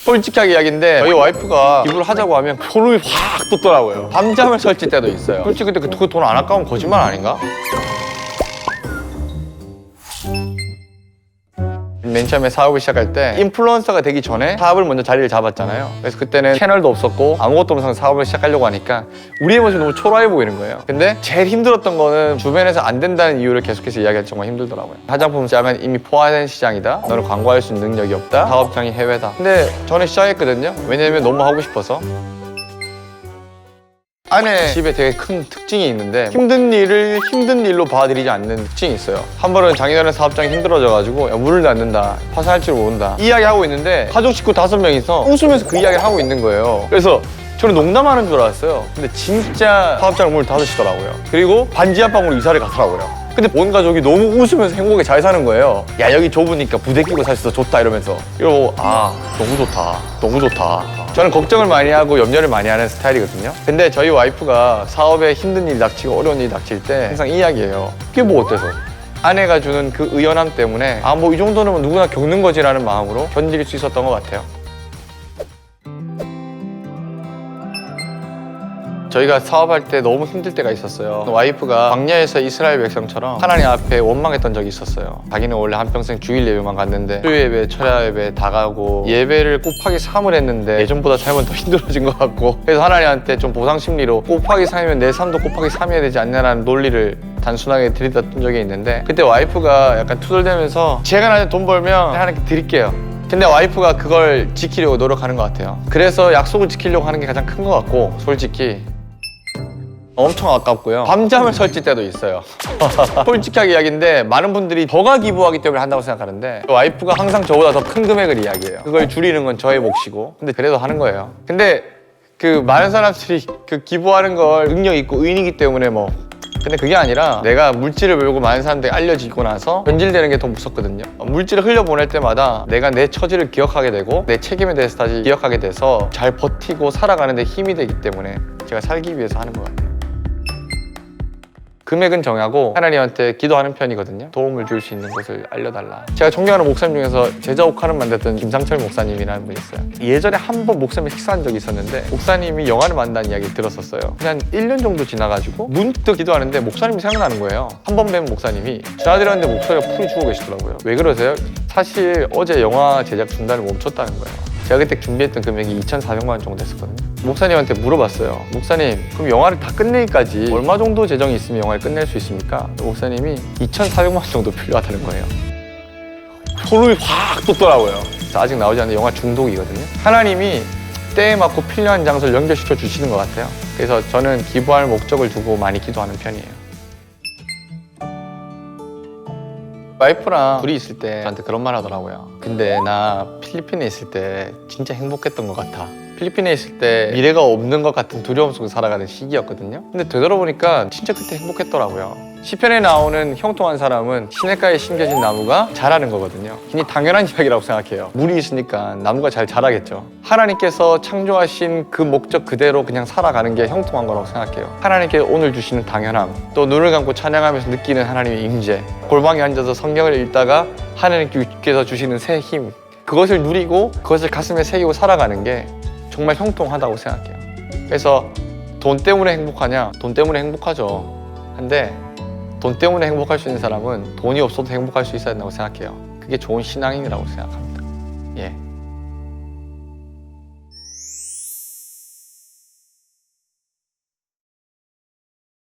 솔직하게 이야기인데 저희 와이프가 기부를 하자고 하면 소름이 확 돋더라고요. 밤잠을 설칠 때도 있어요. 솔직히 근데 그 돈 안 아까우면 거짓말 아닌가? 맨 처음에 사업을 시작할 때 인플루언서가 되기 전에 사업을 먼저 자리를 잡았잖아요. 그래서 그때는 채널도 없었고 아무것도 없는 사업을 시작하려고 하니까 우리의 모습이 너무 초라해 보이는 거예요. 근데 제일 힘들었던 거는 주변에서 안 된다는 이유를 계속해서 이야기할 정말 힘들더라고요. 화장품 시장은 이미 포화된 시장이다. 너는 광고할 수 있는 능력이 없다. 사업장이 해외다. 근데 저는 시작했거든요. 왜냐면 너무 하고 싶어서. 아내 집에 되게 큰 특징이 있는데 힘든 일을 힘든 일로 봐드리지 않는 특징이 있어요. 한 번은 장인어른 사업장이 힘들어져가지고 야, 문을 닫는다, 파산할 줄 모른다 이 이야기 하고 있는데 가족 식구 5명이서 웃으면서 그 이야기를 하고 있는 거예요. 그래서 저는 농담하는 줄 알았어요. 근데 진짜 사업장 문을 닫으시더라고요. 그리고 반지 하방으로 이사를 가더라고요. 근데 온 가족이 너무 웃으면서 행복하게 잘 사는 거예요. 야, 여기 좁으니까 부대 끼고 살 수 있어 좋다 이러면서. 이러고 너무 좋다, 너무 좋다. 저는 걱정을 많이 하고 염려를 많이 하는 스타일이거든요. 근데 저희 와이프가 사업에 힘든 일이 닥치고 어려운 일이 닥칠 때 항상 이 이야기예요. 그게 뭐 어때서? 아내가 주는 그 의연함 때문에 뭐 이 정도는 누구나 겪는 거지라는 마음으로 견딜 수 있었던 것 같아요. 저희가 사업할 때 너무 힘들 때가 있었어요. 와이프가 광야에서 이스라엘 백성처럼 하나님 앞에 원망했던 적이 있었어요. 자기는 원래 한평생 주일 예배만 갔는데 수요 예배, 철야 예배 다 가고 예배를 곱하기 3을 했는데 예전보다 살면 더 힘들어진 것 같고 그래서 하나님한테 좀 보상 심리로 곱하기 3이면 내 삶도 곱하기 3 해야 되지 않냐라는 논리를 단순하게 들이댔던 적이 있는데 그때 와이프가 약간 투덜대면서 제가 나중에 돈 벌면 하나님께 드릴게요. 근데 와이프가 그걸 지키려고 노력하는 것 같아요. 그래서 약속을 지키려고 하는 게 가장 큰 것 같고 솔직히 엄청 아깝고요. 밤잠을 설칠 때도 있어요. 솔직하게 이야기인데 많은 분들이 저가 기부하기 때문에 한다고 생각하는데 와이프가 항상 저보다 더 큰 금액을 이야기해요. 그걸 줄이는 건 저의 몫이고 근데 그래도 하는 거예요. 근데 그 많은 사람들이 그 기부하는 걸 능력 있고 의인이기 때문에 근데 그게 아니라 내가 물질을 벌고 많은 사람들이 알려지고 나서 변질되는 게 더 무섭거든요. 물질을 흘려보낼 때마다 내가 내 처지를 기억하게 되고 내 책임에 대해서 다시 기억하게 돼서 잘 버티고 살아가는 데 힘이 되기 때문에 제가 살기 위해서 하는 것 같아요. 금액은 정하고 하나님한테 기도하는 편이거든요. 도움을 줄 수 있는 곳을 알려달라. 제가 존경하는 목사님 중에서 제자 옥화를 만들었던 김상철 목사님이라는 분이 있어요. 예전에 한 번 목사님이 식사한 적이 있었는데 목사님이 영화를 만든다는 이야기를 들었었어요. 그냥 1년 정도 지나가지고 문득 기도하는데 목사님이 생각나는 거예요. 한 번 뵌 목사님이 전화드렸는데 목소리가 풀이 죽어 계시더라고요. 왜 그러세요? 사실 어제 영화 제작 중단을 멈췄다는 거예요. 제가 그때 준비했던 금액이 2,400만 원 정도 됐었거든요. 목사님한테 물어봤어요. 목사님, 그럼 영화를 다 끝내기까지 얼마 정도 재정이 있으면 영화를 끝낼 수 있습니까? 목사님이 2,400만 원 정도 필요하다는 거예요. 소름이 확 돋더라고요. 아직 나오지 않는 영화 중독이거든요. 하나님이 때에 맞고 필요한 장소를 연결시켜 주시는 것 같아요. 그래서 저는 기부할 목적을 두고 많이 기도하는 편이에요. 와이프랑 둘이 있을 때 저한테 그런 말 하더라고요. 근데 나 필리핀에 있을 때 진짜 행복했던 것 같아. 필리핀에 있을 때 미래가 없는 것 같은 두려움 속에 살아가는 시기였거든요. 근데 되돌아보니까 진짜 그때 행복했더라고요. 시편에 나오는 형통한 사람은 시냇가에 심겨진 나무가 자라는 거거든요. 굉장히 당연한 이야기라고 생각해요. 물이 있으니까 나무가 잘 자라겠죠. 하나님께서 창조하신 그 목적 그대로 그냥 살아가는 게 형통한 거라고 생각해요. 하나님께 오늘 주시는 당연함, 또 눈을 감고 찬양하면서 느끼는 하나님의 임재, 골방에 앉아서 성경을 읽다가 하나님께서 주시는 새 힘, 그것을 누리고 그것을 가슴에 새기고 살아가는 게 정말 형통하다고 생각해요. 그래서 돈 때문에 행복하냐? 돈 때문에 행복하죠. 근데 돈 때문에 행복할 수 있는 사람은 돈이 없어도 행복할 수 있어야 된다고 생각해요. 그게 좋은 신앙인이라고 생각합니다. 예.